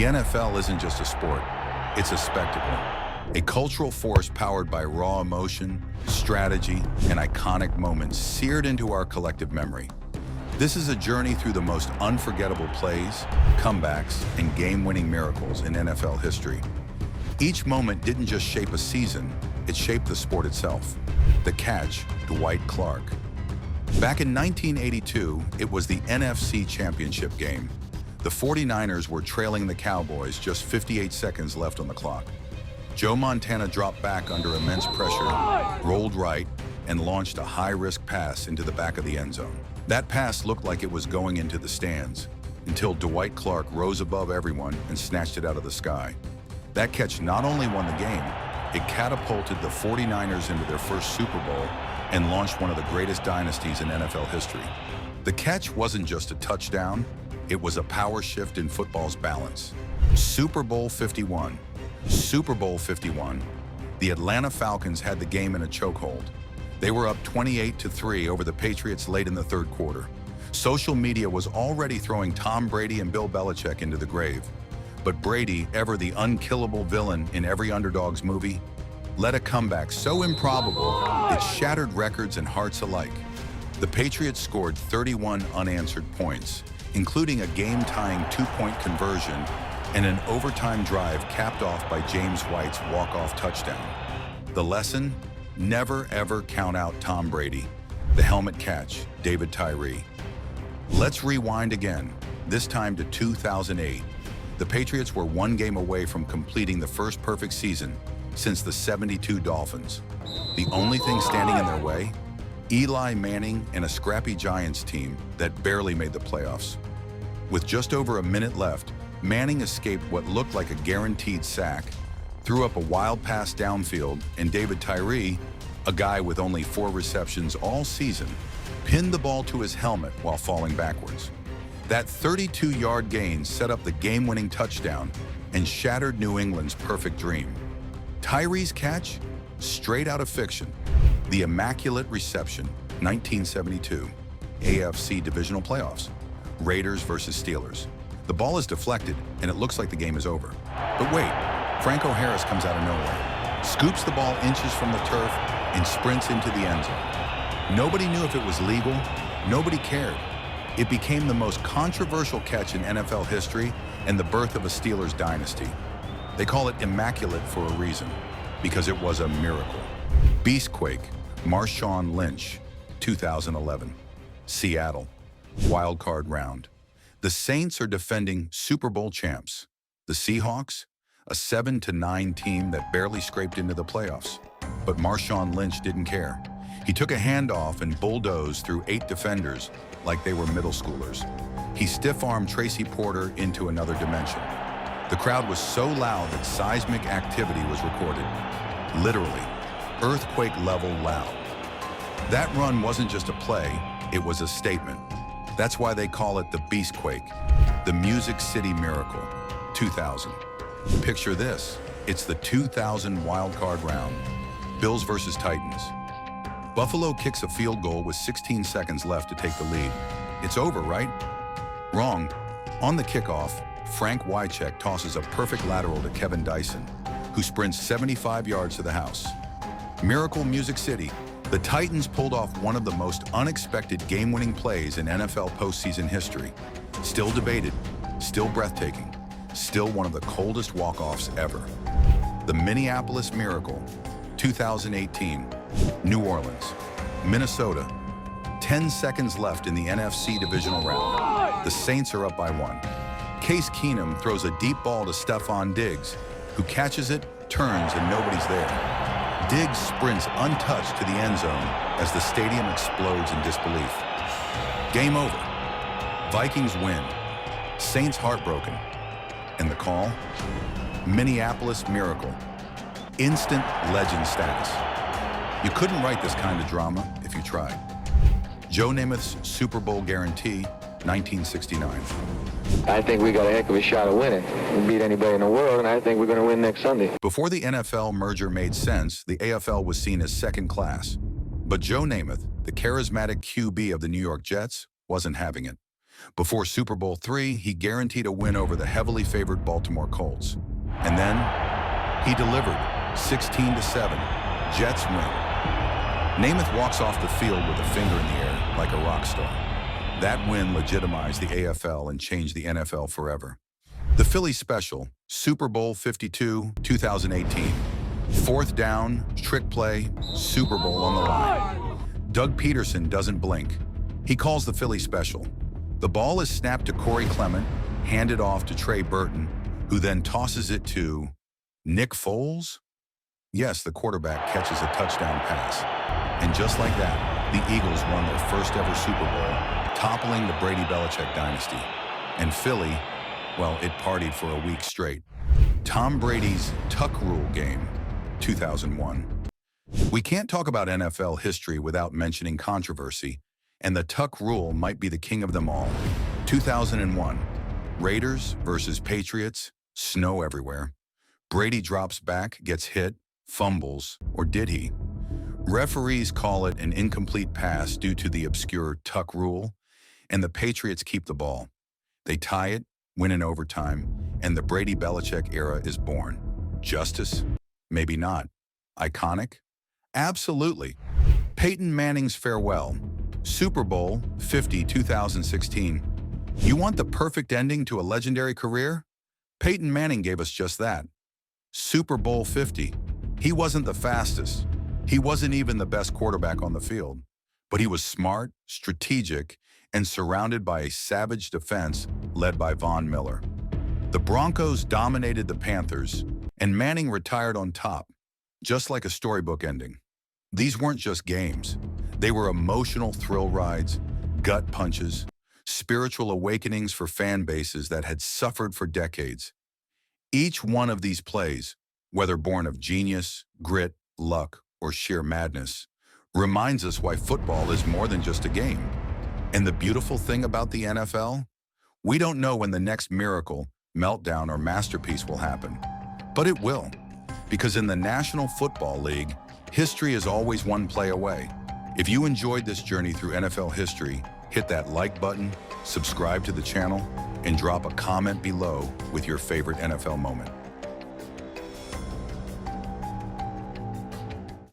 The NFL isn't just a sport, it's a spectacle. A cultural force powered by raw emotion, strategy, and iconic moments seared into our collective memory. This is a journey through the most unforgettable plays, comebacks, and game-winning miracles in NFL history. Each moment didn't just shape a season, it shaped the sport itself. The catch, Dwight Clark. Back in 1982, it was the NFC Championship game. The 49ers were trailing the Cowboys, just 58 seconds left on the clock. Joe Montana dropped back under immense pressure, rolled right, and launched a high-risk pass into the back of the end zone. That pass looked like it was going into the stands, until Dwight Clark rose above everyone and snatched it out of the sky. That catch not only won the game, it catapulted the 49ers into their first Super Bowl and launched one of the greatest dynasties in NFL history. The catch wasn't just a touchdown, it was a power shift in football's balance. Super Bowl 51. Super Bowl 51. The Atlanta Falcons had the game in a chokehold. They were up 28-3 over the Patriots late in the third quarter. Social media was already throwing Tom Brady and Bill Belichick into the grave. But Brady, ever the unkillable villain in every underdog's movie, led a comeback so improbable it shattered records and hearts alike. The Patriots scored 31 unanswered points, including a game-tying two-point conversion and an overtime drive capped off by James White's walk-off touchdown. The lesson? Never ever count out Tom Brady. The helmet catch, David Tyree. Let's rewind again, this time to 2008. The Patriots were one game away from completing the first perfect season since the '72 Dolphins. The only thing standing in their way? Eli Manning and a scrappy Giants team that barely made the playoffs. With just over a minute left, Manning escaped what looked like a guaranteed sack, threw up a wild pass downfield, and David Tyree, a guy with only 4 receptions all season, pinned the ball to his helmet while falling backwards. That 32-yard gain set up the game-winning touchdown and shattered New England's perfect dream. Tyree's catch? Straight out of fiction. The Immaculate Reception, 1972. AFC Divisional Playoffs. Raiders versus Steelers. The ball is deflected, and it looks like the game is over. But wait, Franco Harris comes out of nowhere, scoops the ball inches from the turf, and sprints into the end zone. Nobody knew if it was legal. Nobody cared. It became the most controversial catch in NFL history and the birth of a Steelers dynasty. They call it immaculate for a reason, because it was a miracle. Beastquake, Marshawn Lynch, 2011. Seattle, wild card round. The Saints are defending Super Bowl champs. The Seahawks, a 7-9 team that barely scraped into the playoffs. But Marshawn Lynch didn't care. He took a handoff and bulldozed through 8 defenders like they were middle schoolers. He stiff-armed Tracy Porter into another dimension. The crowd was so loud that seismic activity was recorded. Literally, earthquake-level loud. That run wasn't just a play, it was a statement. That's why they call it the Beastquake, the Music City Miracle, 2000. Picture this, it's the 2000 wildcard round, Bills versus Titans. Buffalo kicks a field goal with 16 seconds left to take the lead. It's over, right? Wrong. On the kickoff, Frank Wycheck tosses a perfect lateral to Kevin Dyson, who sprints 75 yards to the house. Miracle Music City. The Titans pulled off one of the most unexpected game-winning plays in NFL postseason history. Still debated, still breathtaking, still one of the coldest walk-offs ever. The Minneapolis Miracle, 2018, New Orleans, Minnesota. 10 seconds left in the NFC divisional round. The Saints are up by 1. Case Keenum throws a deep ball to Stephon Diggs, who catches it, turns, and nobody's there. Diggs sprints untouched to the end zone as the stadium explodes in disbelief. Game over. Vikings win. Saints heartbroken. And the call? Minneapolis Miracle. Instant legend status. You couldn't write this kind of drama if you tried. Joe Namath's Super Bowl guarantee, 1969. I think we got a heck of a shot at winning. We beat anybody in the world, and I think we're going to win next Sunday. Before the NFL merger made sense, the AFL was seen as second class. But Joe Namath, the charismatic QB of the New York Jets, wasn't having it. Before Super Bowl III, he guaranteed a win over the heavily favored Baltimore Colts. And then he delivered 16-7. Jets win. Namath walks off the field with a finger in the air like a rock star. That win legitimized the AFL and changed the NFL forever. The Philly Special, Super Bowl 52, 2018. Fourth down, trick play, Super Bowl on the line. Doug Peterson doesn't blink. He calls the Philly Special. The ball is snapped to Corey Clement, handed off to Trey Burton, who then tosses it to Nick Foles? Yes, the quarterback catches a touchdown pass. And just like that, the Eagles won their first ever Super Bowl, toppling the Brady-Belichick dynasty. And Philly, well, it partied for a week straight. Tom Brady's Tuck Rule game, 2001. We can't talk about NFL history without mentioning controversy, and the Tuck Rule might be the king of them all. 2001, Raiders versus Patriots, snow everywhere. Brady drops back, gets hit, fumbles, or did he? Referees call it an incomplete pass due to the obscure Tuck Rule, and the Patriots keep the ball. They tie it, win in overtime, and the Brady-Belichick era is born. Justice? Maybe not. Iconic? Absolutely. Peyton Manning's farewell. Super Bowl 50, 2016. You want the perfect ending to a legendary career? Peyton Manning gave us just that. Super Bowl 50. He wasn't the fastest. He wasn't even the best quarterback on the field. But he was smart, strategic, and surrounded by a savage defense led by Von Miller. The Broncos dominated the Panthers, and Manning retired on top, just like a storybook ending. These weren't just games. They were emotional thrill rides, gut punches, spiritual awakenings for fan bases that had suffered for decades. Each one of these plays, whether born of genius, grit, luck, or sheer madness, reminds us why football is more than just a game. And the beautiful thing about the NFL? We don't know when the next miracle, meltdown, or masterpiece will happen. But it will, because in the National Football League, history is always one play away. If you enjoyed this journey through NFL history, hit that like button, subscribe to the channel, and drop a comment below with your favorite NFL moment.